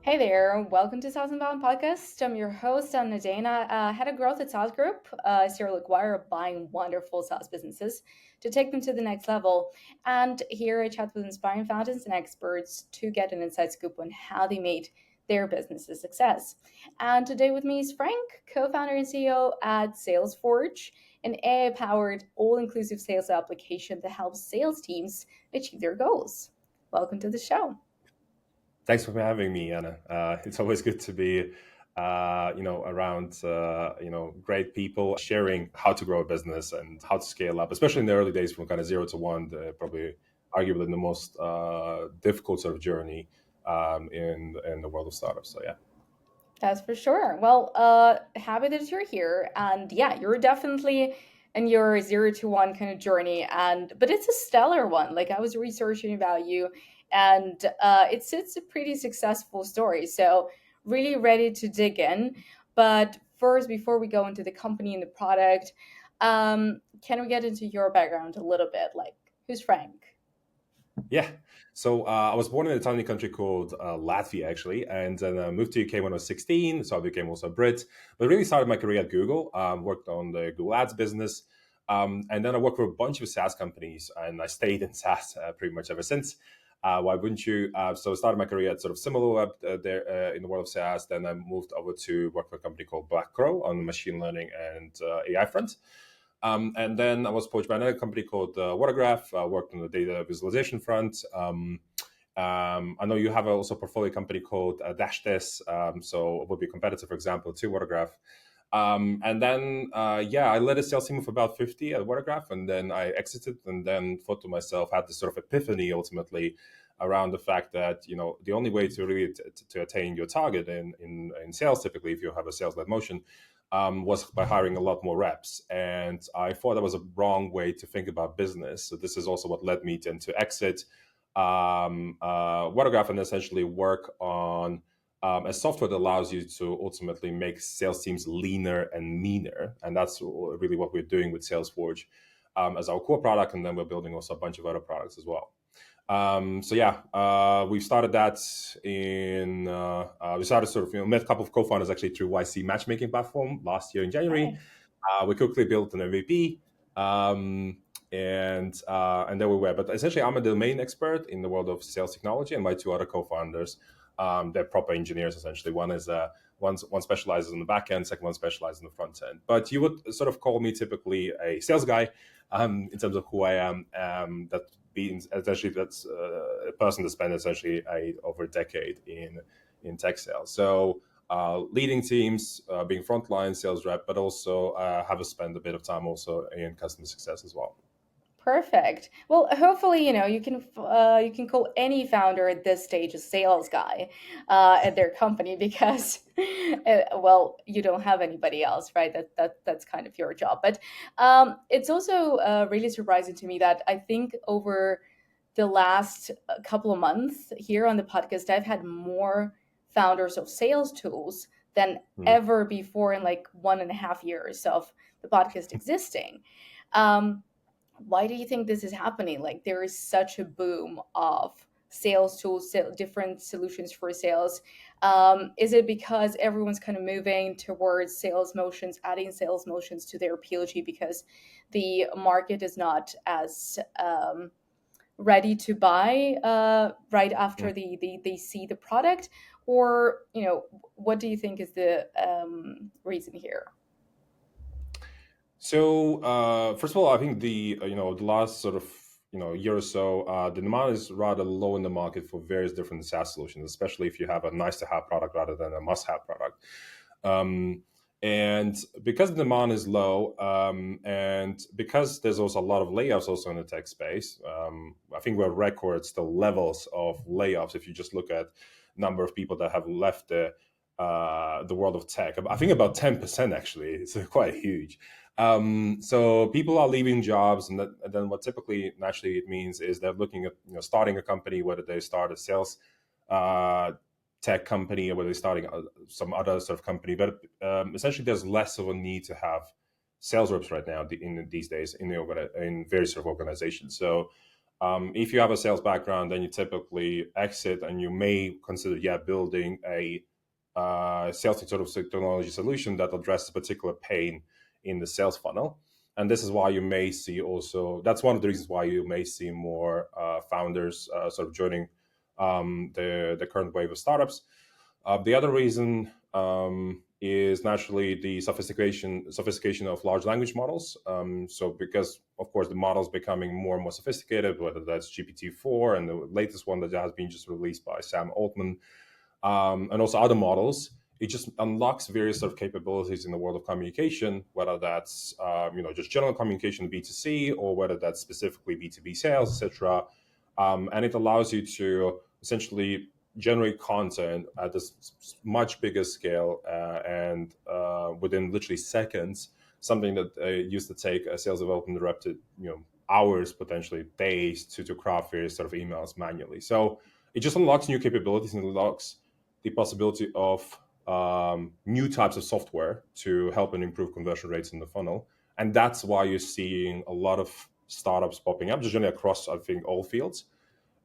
Hey there, welcome to saas.unbound podcast. I'm your host, Anna Dana, head of growth at saas.group, a serial acquirer buying wonderful SaaS businesses to take them to the next level. And here I chat with inspiring founders and experts to get an inside scoop on how they made their business a success. And today with me is Frank, co-founder and CEO at Salesforge, an AI-powered all-inclusive sales application that helps sales teams achieve their goals. Welcome to the show. Thanks for having me, Anna. It's always good to be, around, great people sharing how to grow a business and how to scale up, especially in the early days from kind of 0 to 1, probably arguably the most difficult sort of journey in the world of startups. So yeah. That's for sure. Well, happy that you're here, and yeah, you're definitely in your 0 to 1 kind of journey, and but it's a stellar one. Like I was researching about you, and it's a pretty successful story. So really ready to dig in. But first, before we go into the company and the product, can we get into your background a little bit? Like, who's Frank? Yeah. So I was born in a tiny country called Latvia, actually, and then I moved to UK when I was 16. So I became also a Brit. But really started my career at Google. Worked on the Google Ads business, and then I worked for a bunch of SaaS companies, and I stayed in SaaS pretty much ever since. Why wouldn't you? So I started my career at sort of SimilarWeb there in the world of SaaS. Then I moved over to work for a company called Black Crow on the machine learning and AI front. And then I was poached by another company called Watergraph. I worked on the data visualization front. I know you have also a portfolio company called Dashtest, so it would be a competitor, for example, to Watergraph. And then, I led a sales team of about 50 at Watergraph, and then I exited and then thought to myself, had this sort of epiphany ultimately around the fact that, the only way to really to attain your target in sales, typically, if you have a sales-led motion, was by hiring a lot more reps. And I thought that was a wrong way to think about business. So this is also what led me then to exit Watergraph and essentially work on a software that allows you to ultimately make sales teams leaner and meaner. And that's really what we're doing with Salesforge as our core product. And then we're building also a bunch of other products as well. We started that we started sort of, met a couple of co-founders actually through YC matchmaking platform last year in January. Nice. We quickly built an MVP. And there we were. But essentially, I'm a domain expert in the world of sales technology, and my two other co-founders, they're proper engineers. Essentially, one specializes in the back end, second one specializes in the front end. But you would sort of call me typically a sales guy, in terms of who I am. That being essentially that's a person that spent essentially over a decade in tech sales. So leading teams, being frontline sales rep, but also have spent a bit of time also in customer success as well. Perfect. Well, hopefully, you can call any founder at this stage a sales guy at their company because, well, you don't have anybody else, right? That's kind of your job. But it's also really surprising to me that I think over the last couple of months here on the podcast, I've had more founders of sales tools than Hmm. ever before in like 1.5 years of the podcast existing. Um, why do you think this is happening? Like there is such a boom of sales tools, different solutions for sales. Is it because everyone's kind of moving towards sales motions, adding sales motions to their PLG because the market is not as ready to buy right after they see the product? Or, what do you think is the reason here? So first of all, I think the last sort of year or so, the demand is rather low in the market for various different SaaS solutions, especially if you have a nice to have product rather than a must have product. Um, and because the demand is low, and because there's also a lot of layoffs also in the tech space, I think we're record still levels of layoffs. If you just look at number of people that have left the world of tech, I think about 10% actually. It's quite huge. So people are leaving jobs, and then what typically naturally it means is they're looking at starting a company, whether they start a sales uh, tech company or whether they're starting some other sort of company. But essentially, there's less of a need to have sales reps right now in these days in various sort of organizations. So If you have a sales background, then you typically exit and you may consider, building a sales sort of technology solution that addresses a particular pain in the sales funnel. And this is why you may see also, that's one of the reasons why you may see more founders sort of joining the current wave of startups. The other reason is naturally the sophistication of large language models. So because of course the models becoming more and more sophisticated, whether that's GPT-4 and the latest one that has been just released by Sam Altman, and also other models, it just unlocks various sort of capabilities in the world of communication, whether that's just general communication B2C or whether that's specifically B2B sales, etc. And it allows you to essentially generate content at this much bigger scale and within literally seconds, something that used to take a sales development rep to hours, potentially days, to craft various sort of emails manually. So it just unlocks new capabilities and unlocks the possibility of new types of software to help and improve conversion rates in the funnel. And that's why you're seeing a lot of startups popping up, just generally across, I think, all fields.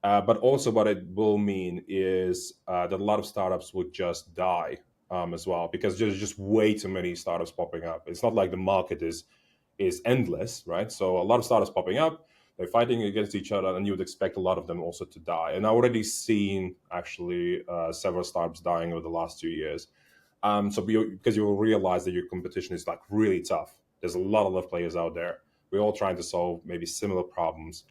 But also, what it will mean is that a lot of startups would just die as well, because there's just way too many startups popping up. It's not like the market is endless, right? So a lot of startups popping up, they're fighting against each other, and you would expect a lot of them also to die. And I already seen actually several startups dying over the last 2 years. Because you will realize that your competition is like really tough. There's a lot of players out there. We're all trying to solve maybe similar problems,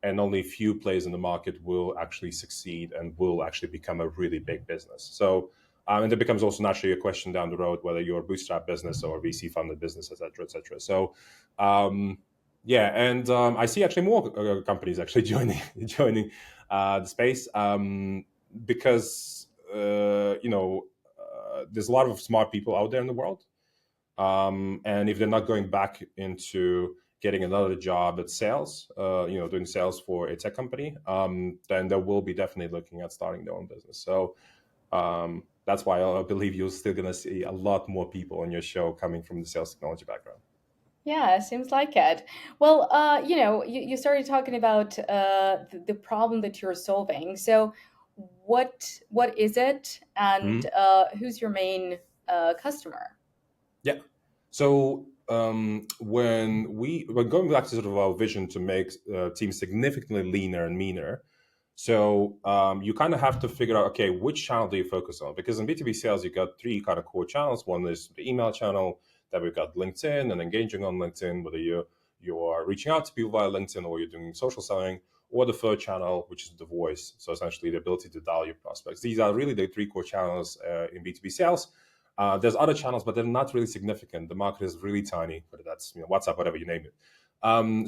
and only a few players in the market will actually succeed and will actually become a really big business. So, and it becomes also naturally a question down the road whether you're a bootstrap business or a VC funded business, et cetera, et cetera. So, I see actually more companies actually joining the space because there's a lot of smart people out there in the world, and if they're not going back into getting another job at sales, doing sales for a tech company, then they will be definitely looking at starting their own business. So that's why I believe you're still going to see a lot more people on your show coming from the sales technology background. Yeah, seems like it. Well, you started talking about the problem that you're solving. So, what is it, and Mhm. who's your main customer? Yeah. So when going back to sort of our vision to make teams significantly leaner and meaner, so you kind of have to figure out, okay, which channel do you focus on? Because in B2B sales, you got three kind of core channels. One is the email channel, that we've got LinkedIn and engaging on LinkedIn, whether you are reaching out to people via LinkedIn or you're doing social selling, or the third channel, which is the voice. So essentially the ability to dial your prospects. These are really the three core channels in B2B sales. There's other channels, but they're not really significant. The market is really tiny, whether that's WhatsApp, whatever you name it.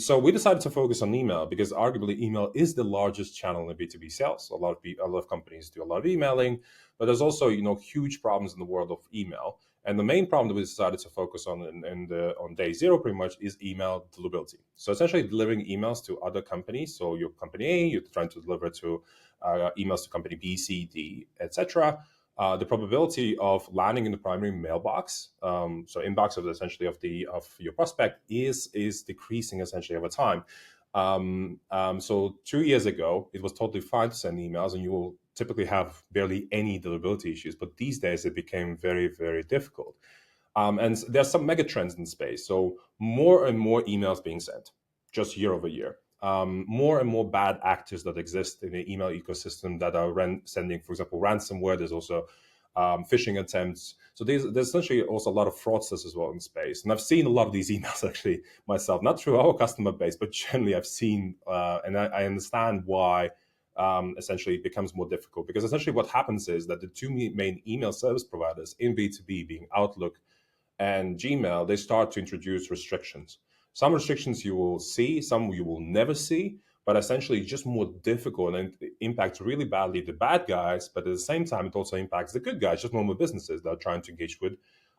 So we decided to focus on email because arguably email is the largest channel in B2B sales. A lot of companies do a lot of emailing, but there's also huge problems in the world of email. And the main problem that we decided to focus on on day zero pretty much is email deliverability. So essentially delivering emails to other companies. So your company A, you're trying to deliver to emails to company B, C, D, etc. The probability of landing in the primary mailbox, so inbox of essentially of your prospect, is decreasing essentially over time. So 2 years ago, it was totally fine to send emails, and you will typically have barely any deliverability issues. But these days, it became very, very difficult. And there's some mega trends in space. So more and more emails being sent, just year over year. More and more bad actors that exist in the email ecosystem that are sending, for example, ransomware. There's also phishing attempts. So there's essentially also a lot of fraudsters as well in space. And I've seen a lot of these emails actually myself, not through our customer base, but generally I've seen, and I understand why essentially it becomes more difficult. Because essentially what happens is that the two main email service providers in B2B, being Outlook and Gmail, they start to introduce restrictions. Some restrictions you will see, some you will never see, but essentially it's just more difficult, and it impacts really badly the bad guys, but at the same time, it also impacts the good guys, just normal businesses that are trying to engage with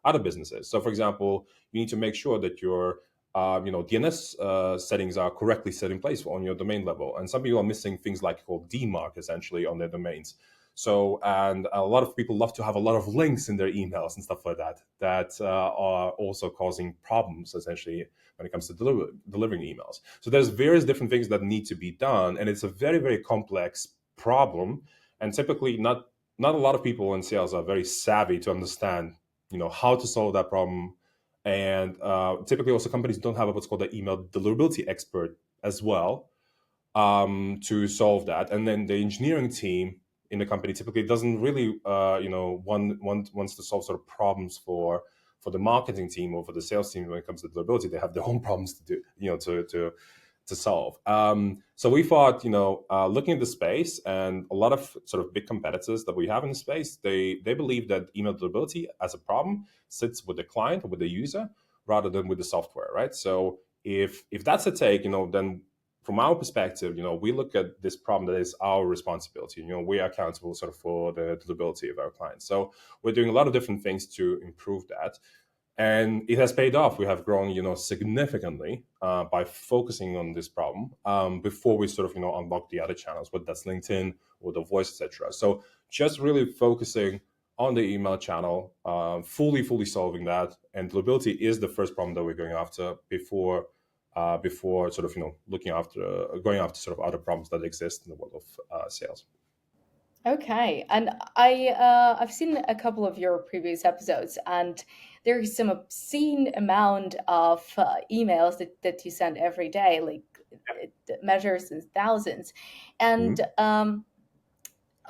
other businesses. So, for example, you need to make sure that your DNS settings are correctly set in place on your domain level. And some people are missing things like called DMARC essentially on their domains. So, and a lot of people love to have a lot of links in their emails and stuff like that, that are also causing problems essentially when it comes to delivering emails. So there's various different things that need to be done, and it's a very, very complex problem. And typically, not a lot of people in sales are very savvy to understand, how to solve that problem. And typically, also companies don't have what's called an email deliverability expert as well, to solve that. And then the engineering team in the company typically doesn't really, wants to solve sort of problems for the marketing team or for the sales team when it comes to deliverability. They have their own problems to do, to solve. So we thought, looking at the space, and a lot of sort of big competitors that we have in the space, they believe that email deliverability as a problem sits with the client or with the user rather than with the software, right? So if that's a take, then from our perspective, we look at this problem that is our responsibility. We are accountable sort of for the deliverability of our clients. So we're doing a lot of different things to improve that, and it has paid off. We have grown, significantly by focusing on this problem, before we sort of, unlock the other channels, whether that's LinkedIn or the voice, etc. So just really focusing on the email channel, fully solving that, and deliverability is the first problem that we're going after before sort of, looking after going after sort of other problems that exist in the world of sales. Okay, and I've seen a couple of your previous episodes, and there's some obscene amount of emails that you send every day, like it measures in thousands. And Mhm.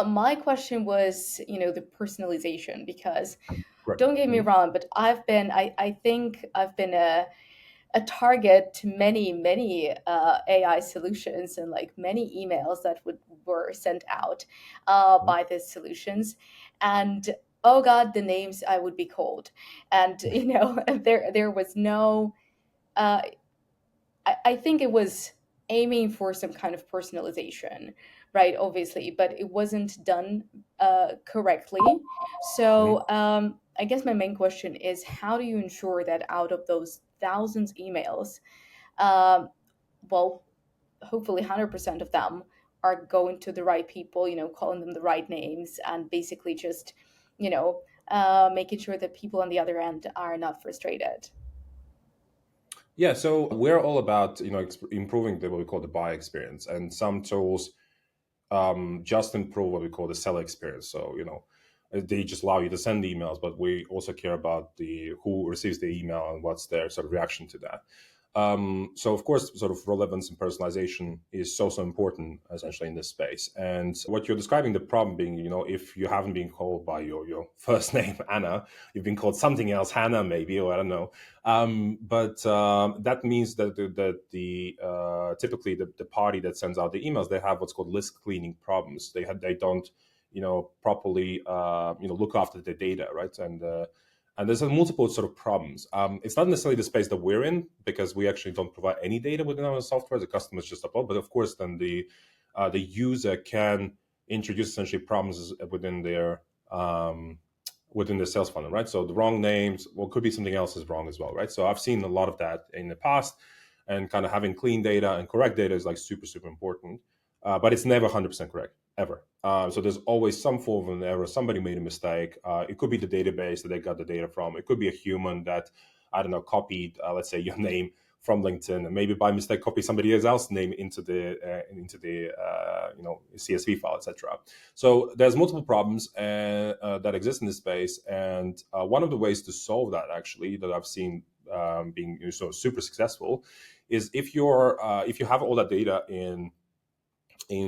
my question was, the personalization, because Correct. don't get me Mhm. wrong, but I think I've been a target to many AI solutions, and like many emails that were sent out Mhm. by these solutions, and oh god, the names I would be called, and there was no. Uh, I think it was aiming for some kind of personalization, right? Obviously, but it wasn't done correctly. Mhm. So I guess my main question is, how do you ensure that out of those thousands emails, um, well, hopefully 100% of them are going to the right people, calling them the right names, and basically just, making sure that people on the other end are not frustrated. Yeah, so we're all about, improving what we call the buyer experience, and some tools just improve what we call the seller experience. So, they just allow you to send emails, but we also care about the who receives the email and what's their sort of reaction to that. So, of course, sort of relevance and personalization is so important, essentially, in this space. And what you're describing, the problem being, if you haven't been called by your first name, Anna, you've been called something else, Hannah, maybe, or I don't know. But that means that the typically the party that sends out the emails, they have what's called list cleaning problems. They don't, properly, look after the data, right? And there's a multiple sort of problems. It's not necessarily the space that we're in, because we actually don't provide any data within our software. The customers just upload, but of course, then the user can introduce essentially problems within the sales funnel, right? So the wrong names, well, could be something else is wrong as well, right? So I've seen a lot of that in the past, and kind of having clean data and correct data is like super important, but it's never 100% correct ever. So there's always some form of an error. Somebody made a mistake. It could be the database that they got the data from. It could be a human that, I don't know, copied, let's say, your name from LinkedIn, and maybe by mistake copy somebody else's name into the CSV file, etc. So there's multiple problems that exist in this space, and one of the ways to solve that, actually, that I've seen being so super successful, is if you have all that data in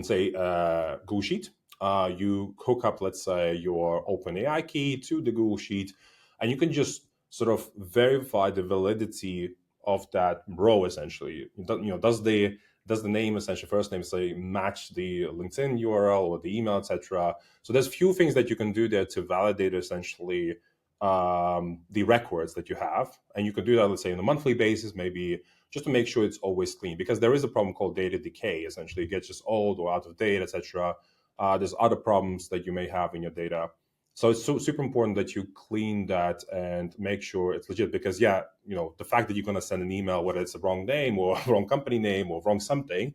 say Google Sheet, you hook up, let's say, your OpenAI key to the Google Sheet, and you can just sort of verify the validity of that row. Essentially, does the name, essentially first name, say, match the LinkedIn URL or the email, etc. So there's few things that you can do there to validate, essentially, the records that you have, and you can do that, let's say, on a monthly basis, maybe, just to make sure it's always clean, because there is a problem called data decay. Essentially, it gets just old or out of date, etc. There's other problems that you may have in your data. So it's super important that you clean that and make sure it's legit, because, yeah, the fact that you're going to send an email, whether it's a wrong name or a wrong company name or wrong something,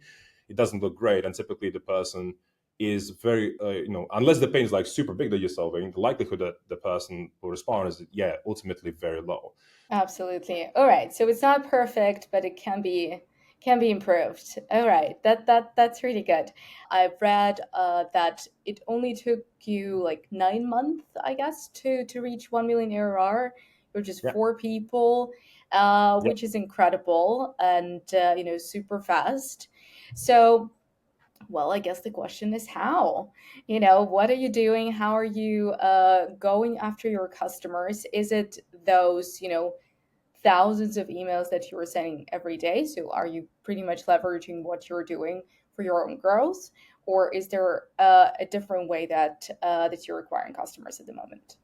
it doesn't look great. And typically the person is very, unless the pain is like super big that you're solving, the likelihood that the person will respond is, yeah, ultimately very low. Absolutely. All right. So it's not perfect, but it can be improved. All right. That's really good. I've read that it only took you like 9 months, I guess, to reach 1 million ARR. You're just Yeah. four people, Yeah. which is incredible and super fast. So well, I guess the question is how? What are you doing? How are you going after your customers? Is it those, thousands of emails that you are sending every day? So are you pretty much leveraging what you're doing for your own growth? Or is there a different way that you're acquiring customers at the moment?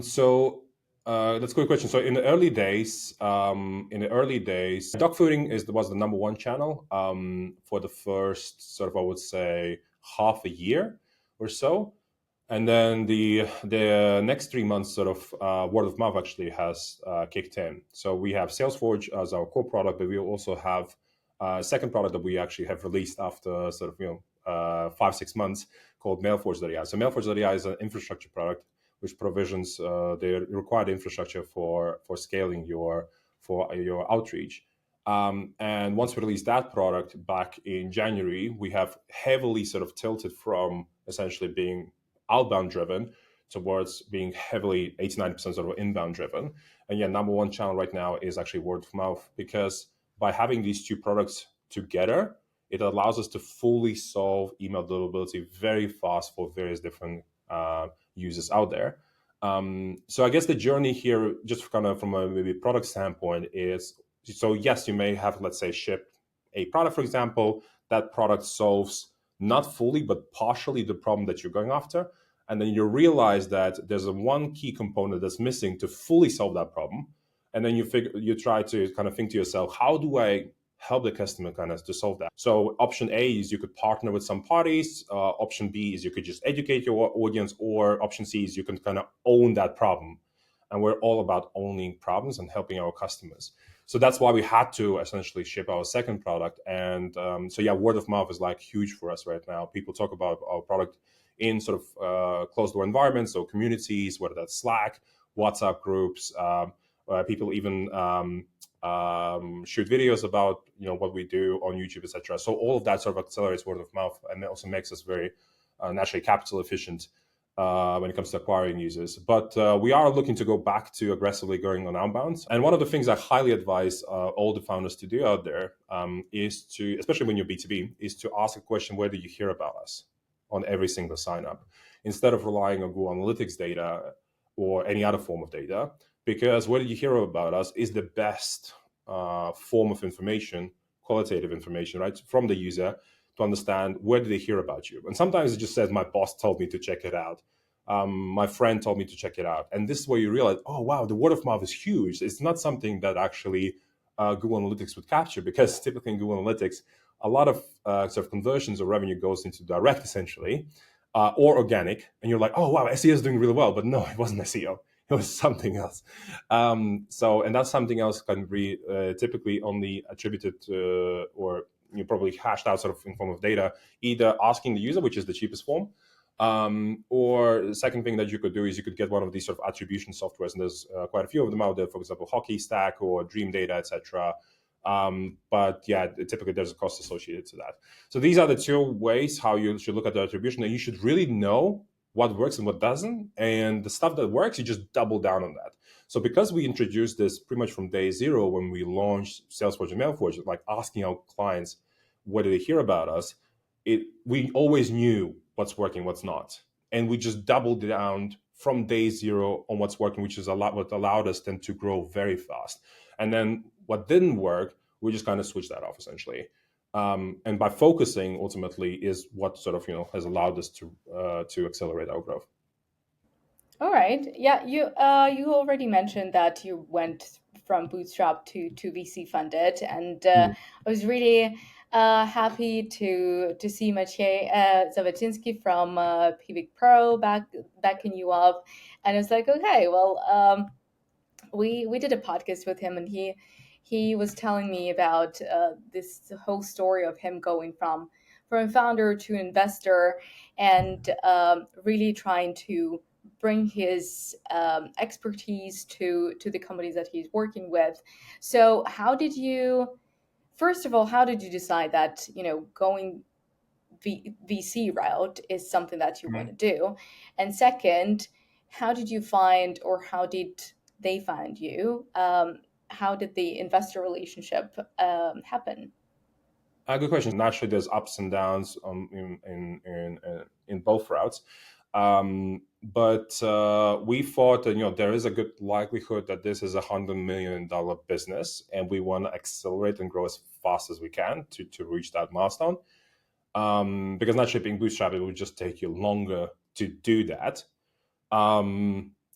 So that's a good question. So in the early days, dog fooding was the number one channel for the first sort of, I would say, half a year or so. And then the next 3 months, sort of word of mouth actually has kicked in. So we have Salesforce as our core product, but we also have a second product that we actually have released after sort of 5-6 months, called Mailforce.ai. So Mailforce.ai is an infrastructure product which provisions the required infrastructure for scaling your outreach. And once we released that product back in January, we have heavily sort of tilted from essentially being outbound driven towards being heavily 89% sort of inbound driven. And yeah, number one channel right now is actually word of mouth, because by having these two products together, it allows us to fully solve email deliverability very fast for various different users out there. So I guess the journey here, just kind of from a maybe product standpoint, is, so yes, you may have, let's say, shipped a product, for example. That product solves not fully but partially the problem that you're going after, and then you realize that there's a one key component that's missing to fully solve that problem. And then you try to kind of think to yourself, how do I help the customer kind of to solve that? So option A is you could partner with some parties. Option B is you could just educate your audience, or option C is you can kind of own that problem. And we're all about owning problems and helping our customers. So that's why we had to essentially ship our second product. And so yeah, word of mouth is like huge for us right now. People talk about our product in sort of closed door environments, so communities, whether that's Slack, WhatsApp groups. People even shoot videos about what we do on YouTube, etc. So all of that sort of accelerates word of mouth, and it also makes us very naturally capital efficient when it comes to acquiring users. But we are looking to go back to aggressively going on outbound. And one of the things I highly advise all the founders to do out there is to, especially when you're B2B, is to ask a question: where do you hear about us on every single sign up, instead of relying on Google Analytics data or any other form of data? Because what did you hear about us is the best form of information, qualitative information, right, from the user, to understand where did they hear about you. And sometimes it just says, my boss told me to check it out. My friend told me to check it out. And this is where you realize, oh, wow, the word of mouth is huge. It's not something that actually Google Analytics would capture, because typically in Google Analytics, a lot of sort of conversions or revenue goes into direct, essentially, or organic. And you're like, oh, wow, SEO is doing really well. But no, it wasn't SEO. It was something else. And that's something else can be typically only attributed to, or you probably hashed out sort of in form of data, either asking the user, which is the cheapest form, or the second thing that you could do is you could get one of these sort of attribution softwares, and there's quite a few of them out there, for example, Hockey Stack or Dream Data, etc. But yeah, typically there's a cost associated to that. So these are the two ways how you should look at the attribution, and you should really know what works and what doesn't. And the stuff that works, you just double down on that. So because we introduced this pretty much from day zero when we launched Salesforce and Mailforce, like asking our clients, what did they hear about us? We always knew what's working, what's not. And we just doubled down from day zero on what's working, which is a lot what allowed us then to grow very fast. And then what didn't work, we just kind of switched that off, essentially. And by focusing, ultimately, is what sort of has allowed us to accelerate our growth. All right. Yeah, you already mentioned that you went from bootstrap to VC funded, and Mm. I was really happy to see Maciej Zaweczynski from Pivot Pro backing you up, and it's like, okay, well, we did a podcast with him, and he was telling me about this whole story of him going from a founder to investor, and really trying to bring his expertise to the companies that he's working with. So how did you, first of all, how did you decide that, going VC route is something that you want to do? And second, how did you find, or how did they find you? How did the investor relationship happen? Good question. Naturally, there's ups and downs in both routes, but we thought that there is a good likelihood that this is $100 million business, and we want to accelerate and grow as fast as we can to reach that milestone. Because naturally, being bootstrapped, it would just take you longer to do that.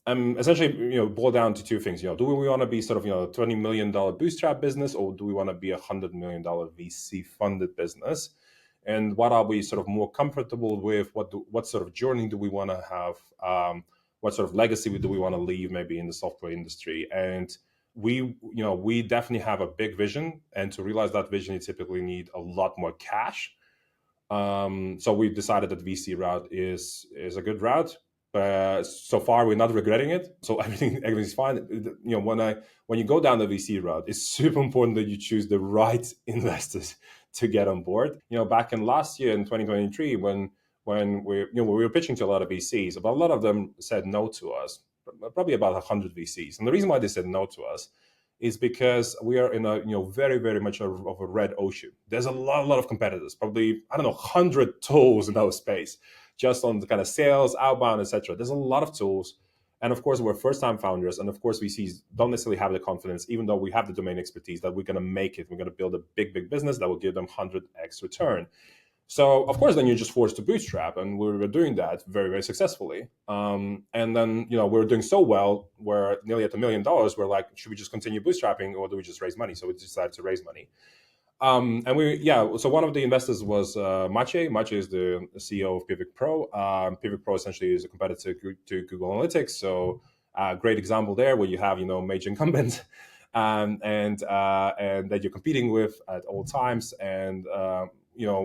Essentially, boil down to two things. Do we want to be sort of $20 million bootstrap business, or do we want to be $100 million VC funded business? And what are we sort of more comfortable with? What sort of journey do we want to have? What sort of legacy do we want to leave, maybe in the software industry? And we definitely have a big vision, and to realize that vision, you typically need a lot more cash. So we decided that VC route is a good route. So far, we're not regretting it. So everything's fine. When you go down the VC route, it's super important that you choose the right investors to get on board. Back in last year in 2023, when we were pitching to a lot of VCs, but a lot of them said no to us. Probably about 100 VCs, and the reason why they said no to us is because we are in a very, very much of a red ocean. There's a lot of competitors, probably 100 tools in our space, just on the kind of sales, outbound, etc. There's a lot of tools, and of course we're first-time founders, and of course VCs don't necessarily have the confidence, even though we have the domain expertise, that we're going to make it. We're going to build a big business that will give them 100x return. So of course, then you're just forced to bootstrap, and we were doing that very, very successfully. And then we were doing so well, we're nearly at $1 million. We're like, should we just continue bootstrapping, or do we just raise money? So we decided to raise money. So one of the investors was Maciej. Maciej is the CEO of Pivot Pro. Pivot Pro essentially is a competitor to Google Analytics. So great example there, where you have major incumbents, and that you're competing with at all times. And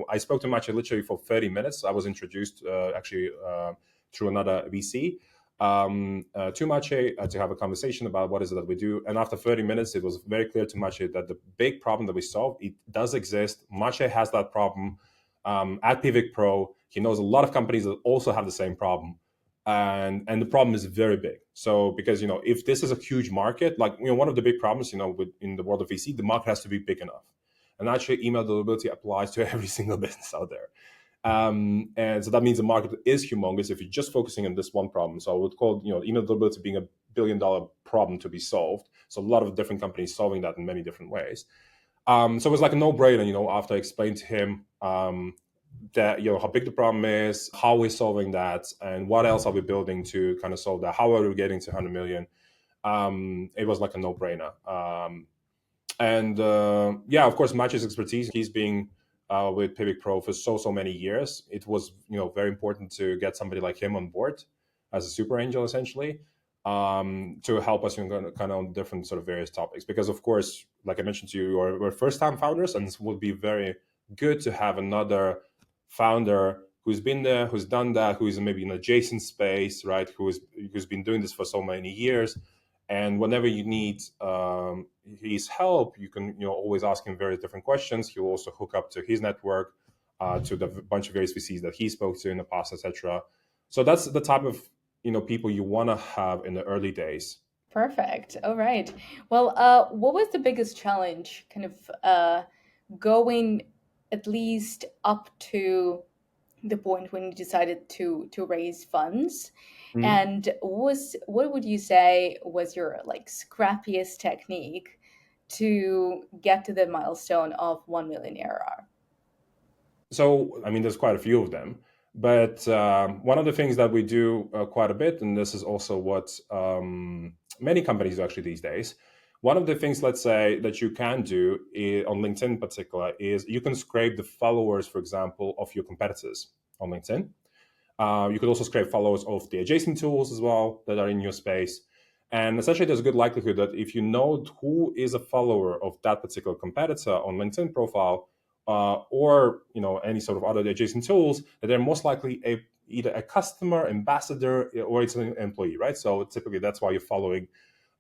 I spoke to Maciej literally for 30 minutes. I was introduced through another VC to Maciej to have a conversation about what is it that we do. And after 30 minutes, it was very clear to Maciej that the big problem that we solve, it does exist. Maciej has that problem at Pivot Pro. He knows a lot of companies that also have the same problem. And the problem is very big. So because if this is a huge market, like one of the big problems in the world of VC, the market has to be big enough. And actually, email deliverability applies to every single business out there. And so that means the market is humongous if you're just focusing on this one problem. So I would call email deliverability being $1 billion problem to be solved. So a lot of different companies solving that in many different ways. So it was like a no-brainer, after I explained to him that how big the problem is, how we're solving that, and what else are we building to kind of solve that. How are we getting to 100 million? It was like a no-brainer. Of course, Maciej's expertise. He's been with Pivot Pro for so many years. It was very important to get somebody like him on board as a super angel, essentially, to help us kind of on different sort of various topics. Because of course, like I mentioned to you, we're first-time founders, and it would be very good to have another founder who's been there, who's done that, who's maybe in an adjacent space, right? Who's been doing this for so many years. And whenever you need his help, you can always ask him various different questions. He'll also hook up to his network, to the bunch of various VCs that he spoke to in the past, etc. So that's the type of people you want to have in the early days. Perfect. All right. Well, what was the biggest challenge, kind of going at least up to the point when you decided to raise funds? And what would you say was your scrappiest technique to get to the milestone of 1 million ARR? So, there's quite a few of them. But one of the things that we do quite a bit, and this is also what many companies do actually these days, one of the things, let's say, that you can do on LinkedIn in particular is you can scrape the followers, for example, of your competitors on LinkedIn. You could also scrape followers of the adjacent tools as well that are in your space. And essentially, there's a good likelihood that if you know who is a follower of that particular competitor on LinkedIn profile, or any sort of other adjacent tools, that they're most likely either a customer, ambassador, or it's an employee, right? So typically that's why you're following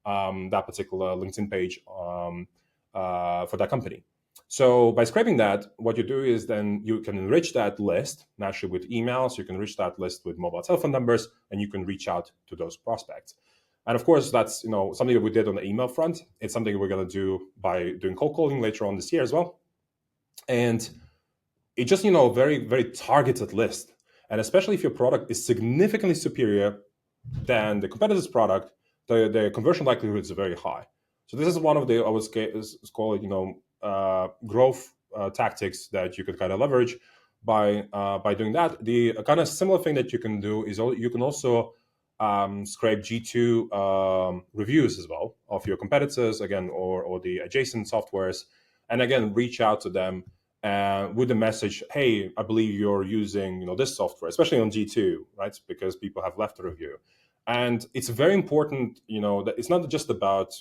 that particular LinkedIn page for that company. So by scraping that, what you do is then you can enrich that list naturally with emails. You can enrich that list with mobile telephone numbers, and you can reach out to those prospects. And of course, that's something that we did on the email front. It's something we're going to do by doing cold calling later on this year as well. And it's just very very targeted list. And especially if your product is significantly superior than the competitor's product, the conversion likelihood is very high. So this is one of the, I would call it, growth tactics that you could kind of leverage by doing that. The kind of similar thing that you can do is you can also scrape G2 reviews as well of your competitors, again, or the adjacent softwares, and again reach out to them with the message, hey, I believe you're using this software, especially on G2, right? Because people have left a review. And it's very important, that it's not just about,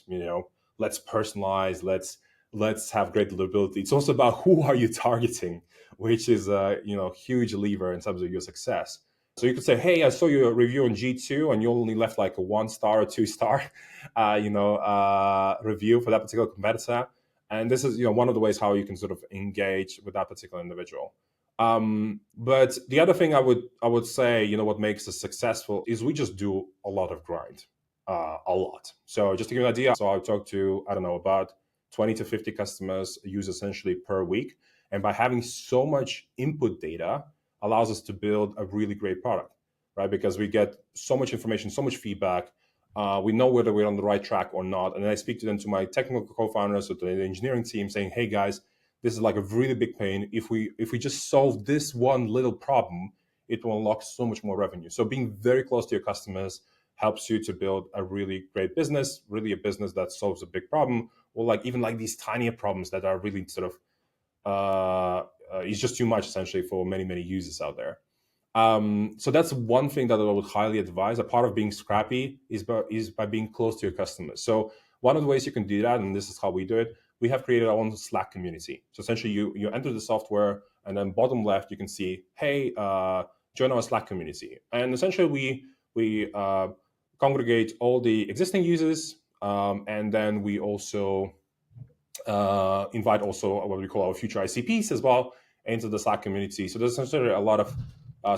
let's personalize, let's have great deliverability. It's also about who are you targeting, which is a huge lever in terms of your success. So you could say, hey, I saw your review on G2 and you only left like a 1-star or 2-star, review for that particular competitor. And this is one of the ways how you can sort of engage with that particular individual. But the other thing I would say, what makes us successful is we just do a lot of grind, a lot. So just to give you an idea, so I talk to, I don't know, about 20 to 50 customers, use essentially per week. And by having so much input data allows us to build a really great product, right? Because we get so much information, so much feedback. We know whether we're on the right track or not. And then I speak to them, to my technical co-founders, or to the engineering team, saying, hey guys, this is like a really big pain. If we just solve this one little problem, it will unlock so much more revenue. So being very close to your customers helps you to build a really great business, really a business that solves a big problem, or like even like these tinier problems that are really sort of is just too much essentially for many many users out there. So that's one thing that I would highly advise. A part of being scrappy is by being close to your customers. So one of the ways you can do that, and this is how we do it, we have created our own Slack community. So essentially, you enter the software, and then bottom left you can see, hey, join our Slack community. And essentially, we congregate all the existing users, and then we also invite also what we call our future ICPs as well into the Slack community. So there's essentially a lot of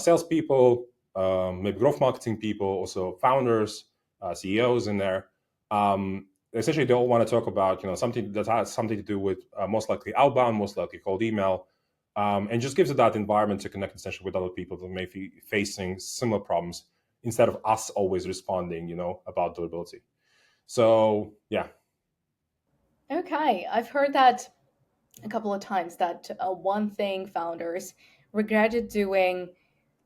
salespeople, maybe growth marketing people, also founders, CEOs in there. Essentially, they all want to talk about something that has something to do with most likely outbound, most likely cold email, and just gives it that environment to connect essentially with other people that may be facing similar problems instead of us always responding, about deliverability. So yeah. Okay, I've heard that a couple of times, that one thing founders regretted doing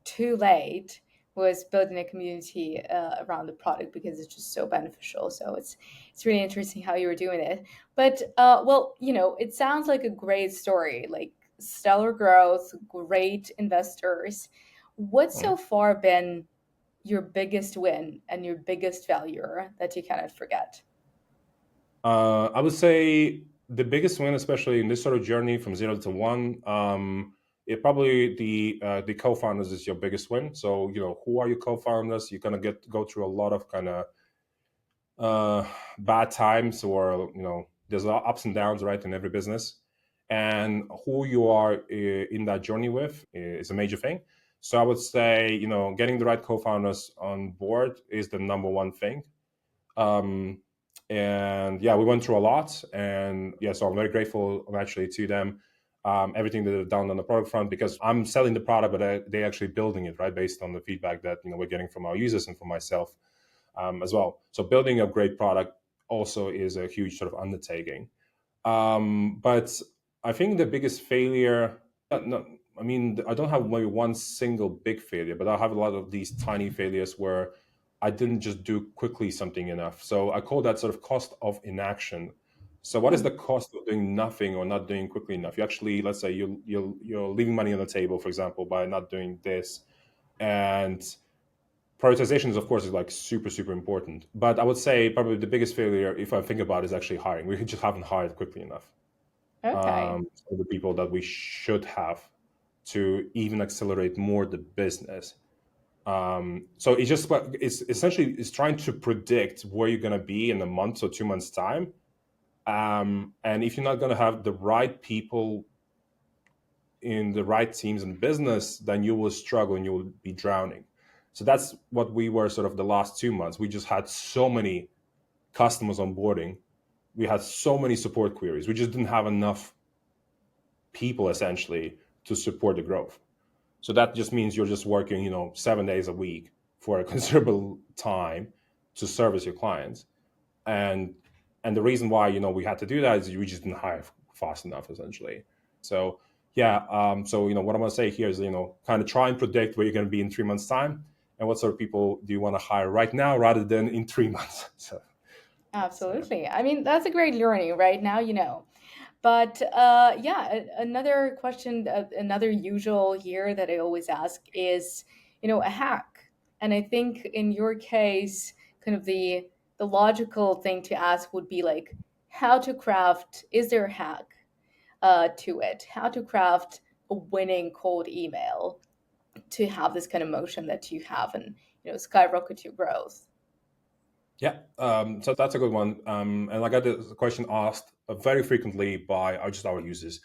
too late was building a community around the product, because it's just so beneficial. So it's really interesting how you were doing it. But well, it sounds like a great story, like stellar growth, great investors. What's so far been your biggest win and your biggest failure that you cannot forget? I would say the biggest win, especially in this sort of journey from 0 to 1, it probably the co-founders is your biggest win. So who are your co-founders? You're gonna go through a lot of kind of bad times, or there's a lot of ups and downs, right, in every business. And who you are in that journey with is a major thing. So I would say getting the right co-founders on board is the number one thing. um, and yeah, we went through a lot, and yeah, so I'm very grateful actually to them, everything that they've done on the product front, because I'm selling the product, but they actually building it, right, based on the feedback that we're getting from our users and from myself, as well. So building a great product also is a huge sort of undertaking. But I think the biggest failure, no, I mean, I don't have maybe one single big failure, but I have a lot of these tiny failures where I didn't just do quickly something enough. So I call that sort of cost of inaction. So what is Hmm. the cost of doing nothing or not doing quickly enough? You actually, let's say you're leaving money on the table, for example, by not doing this. And prioritization is, of course, is like super super important. But I would say probably the biggest failure, if I think about it, is actually hiring. We just haven't hired quickly enough. Okay. for the people that we should have to even accelerate more the business. So it's essentially it's trying to predict where you're going to be in a month or 2 months time. And if you're not going to have the right people in the right teams in business, then you will struggle and you will be drowning. So that's what we were sort of the last 2 months. We just had so many customers onboarding. We had so many support queries. We just didn't have enough people essentially to support the growth. So that just means you're just working, 7 days a week for a considerable time to service your clients. And and the reason why we had to do that is we just didn't hire fast enough essentially. So yeah, so what I'm gonna say here is kind of try and predict where you're gonna be in 3 months time, and what sort of people do you want to hire right now rather than in 3 months. So yeah. Absolutely. I mean, that's a great learning. Right now, you know. But yeah, another question, another usual here that I always ask is, a hack. And I think in your case, kind of the logical thing to ask would be like, how to craft, is there a hack to it? How to craft a winning cold email to have this kind of motion that you have and, skyrocket your growth. Yeah, so that's a good one. And I got the question asked very frequently by our users.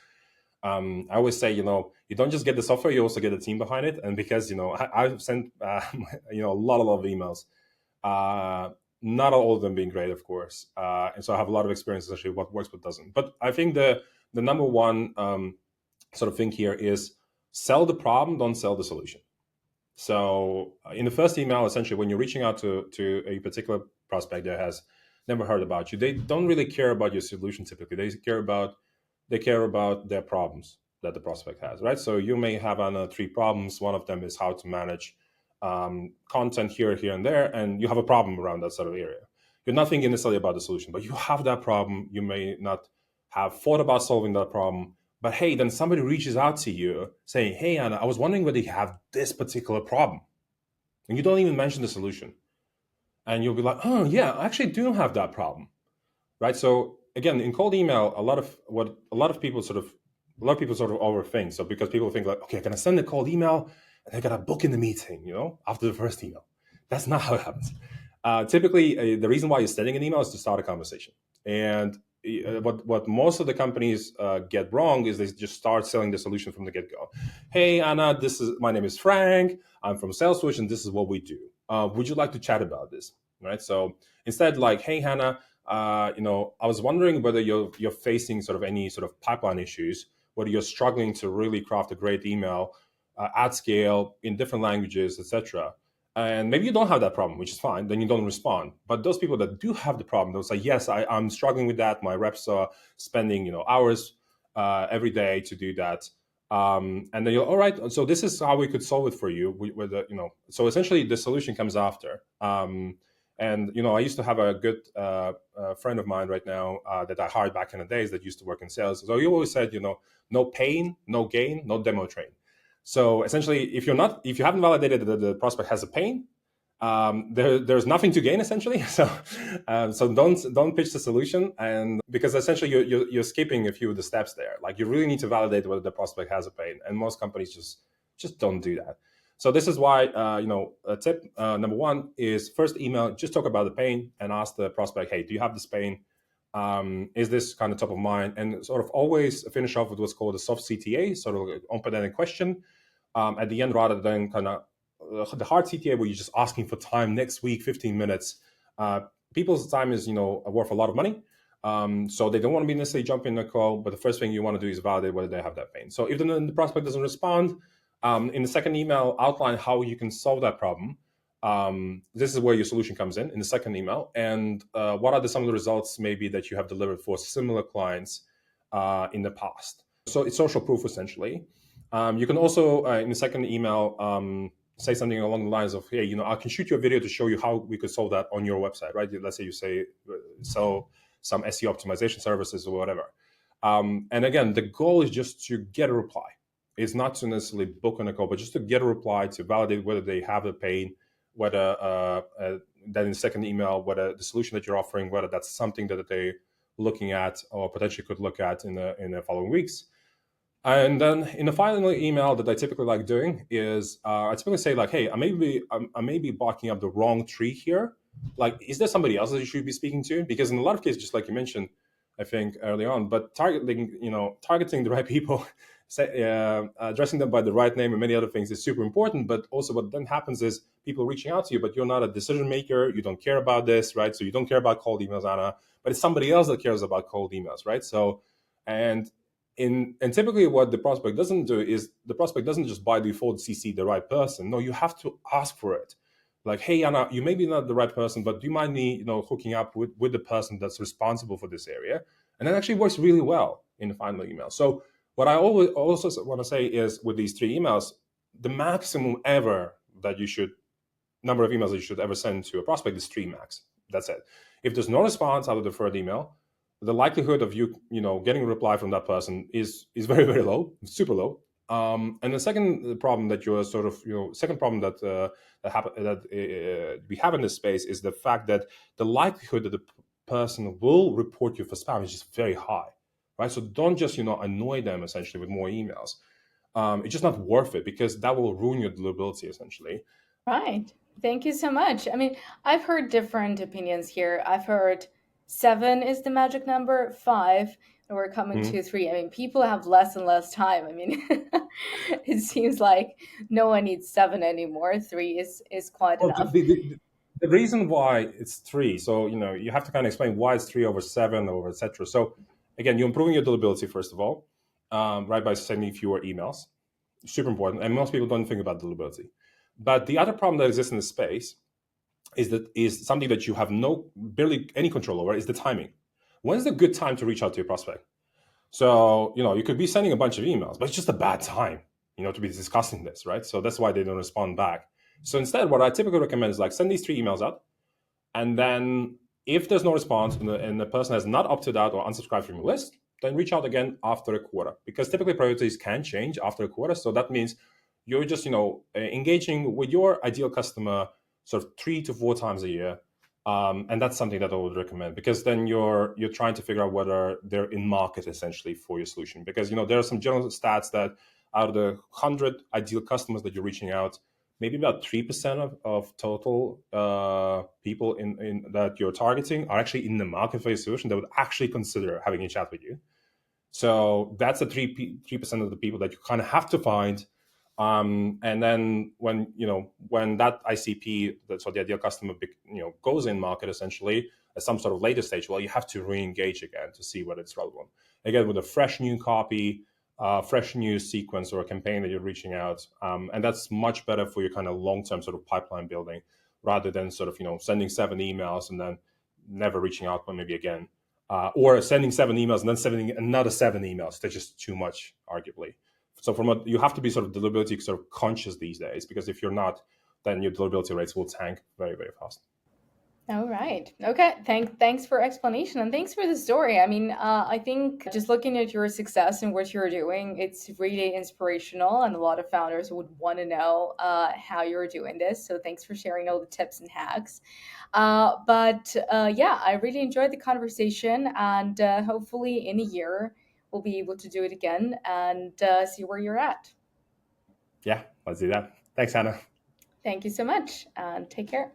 I always say, you don't just get the software, you also get a team behind it. And because, I've sent, a lot of emails, uh, not all of them being great, of course. And so I have a lot of experience actually what works, what doesn't. But I think the number one sort of thing here is sell the problem, don't sell the solution. So in the first email, essentially, when you're reaching out to a particular prospect that has never heard about you, they don't really care about your solution. Typically, they care about their problems that the prospect has, right? So you may have three problems. One of them is how to manage content here, here, and there, and you have a problem around that sort of area. You're not thinking necessarily about the solution, but you have that problem. You may not have thought about solving that problem, but hey, then somebody reaches out to you saying, "Hey, Anna, I was wondering whether you have this particular problem," and you don't even mention the solution, and you'll be like, "Oh, yeah, I actually do have that problem." Right? So again, in cold email, a lot of people sort of overthink. So because people think like, okay, I'm gonna send a cold email and they're gonna book in the meeting, after the first email. That's not how it happens. Typically, the reason why you're sending an email is to start a conversation. And what most of the companies get wrong is they just start selling the solution from the get go. Hey, Anna, my name is Frank. I'm from Salesforce, and this is what we do. Would you like to chat about this? Right. So instead, like, hey, Hannah, I was wondering whether you're facing sort of any sort of pipeline issues, whether you're struggling to really craft a great email at scale in different languages, etc. And maybe you don't have that problem, which is fine. Then you don't respond. But those people that do have the problem, they'll say, "Yes, I'm struggling with that. My reps are spending hours every day to do that." And then you're all right. So this is how we could solve it for you. So essentially the solution comes after. And I used to have a good friend of mine right now that I hired back in the days that used to work in sales. So he always said, no pain, no gain, no demo train. So essentially, if you haven't validated that the prospect has a pain, there's nothing to gain essentially. So don't pitch the solution, and because essentially you're skipping a few of the steps there. Like you really need to validate whether the prospect has a pain, and most companies just don't do that. So this is why a tip number one is first email, just talk about the pain and ask the prospect, hey, do you have this pain? Is this kind of top of mind? And sort of always finish off with what's called a soft CTA, sort of open-ended question at the end, rather than kind of the hard CTA where you're just asking for time next week, 15 minutes. People's time is worth a lot of money. So they don't want to be necessarily jumping in the call, but the first thing you want to do is validate whether they have that pain. So if the prospect doesn't respond, in the second email, outline how you can solve that problem. This is where your solution comes in the second email. And what are some of the results maybe that you have delivered for similar clients in the past? So it's social proof essentially. You can also, in the second email, say something along the lines of, hey, I can shoot you a video to show you how we could solve that on your website, right? Let's say you sell some SEO optimization services or whatever. And again, the goal is just to get a reply. It's not to necessarily book on a call, but just to get a reply to validate whether they have the pain, whether that in the second email, whether the solution that you're offering, whether that's something that they looking at or potentially could look at in the following weeks. And then in the final email that I typically like doing is I typically say like, hey, I may be barking up the wrong tree here. Like, is there somebody else that you should be speaking to? Because in a lot of cases, just like you mentioned, I think early on, but targeting the right people, addressing them by the right name and many other things is super important. But also, what then happens is people reaching out to you, but you're not a decision maker. You don't care about this, right? So you don't care about cold emails, Anna, but it's somebody else that cares about cold emails, right? So, and and typically what the prospect doesn't do is the prospect doesn't just by default CC the right person. No, you have to ask for it. Like, hey Anna, you may be not the right person, but do you mind me, hooking up with the person that's responsible for this area? And that actually works really well in the final email. So what I always also want to say is with these three emails, the maximum ever that you should number of emails that you should ever send to a prospect is three max. That's it. If there's no response out of the third email, the likelihood of getting a reply from that person is very very low, super low. And the second problem that you're sort of second problem that we have in this space is the fact that the likelihood that the person will report you for spam is just very high, right? So don't just annoy them essentially with more emails. It's just not worth it because that will ruin your deliverability essentially. Right. Thank you so much. I mean, I've heard different opinions here. I've heard seven is the magic number, five, and we're coming Mhm. to three. I mean, people have less and less time. I mean, it seems like no one needs seven anymore. Three is quite Well, enough. the reason why it's three, so you have to kind of explain why it's three over seven over etc. So again, you're improving your deliverability first of all, right, by sending fewer emails. Super important, and most people don't think about deliverability. But the other problem that exists in the space is something that you have no barely any control over is the timing. When's the good time to reach out to your prospect? So, you could be sending a bunch of emails, but it's just a bad time, to be discussing this, right? So that's why they don't respond back. So instead, what I typically recommend is like send these three emails out. And then if there's no response and the person has not opted out or unsubscribed from your list, then reach out again after a quarter because typically priorities can change after a quarter. So that means you're just, engaging with your ideal customer sort of 3 to 4 times a year. And that's something that I would recommend because then you're trying to figure out whether they're in market essentially for your solution. Because there are some general stats that out of the 100 ideal customers that you're reaching out, maybe about 3% of total people in that you're targeting are actually in the market for your solution that would actually consider having a chat with you. So that's the 3% of the people that you kind of have to find. And then when that ICP, so the ideal customer, goes in market essentially at some sort of later stage, well, you have to re-engage again to see whether it's relevant. Again, with a fresh new copy, fresh new sequence or a campaign that you're reaching out, and that's much better for your kind of long-term sort of pipeline building, rather than sort of sending 7 emails and then never reaching out, but maybe again or sending 7 emails and then sending another 7 emails. That's just too much, arguably. So you have to be sort of deliverability sort of conscious these days because if you're not, then your deliverability rates will tank very, very fast. All right. Okay. Thanks for explanation and thanks for the story. I mean, I think just looking at your success and what you're doing, it's really inspirational, and a lot of founders would want to know how you're doing this. So thanks for sharing all the tips and hacks. But yeah, I really enjoyed the conversation, and hopefully in a year we'll be able to do it again and see where you're at. Yeah, let's do that. Thanks, Hannah. Thank you so much, and take care.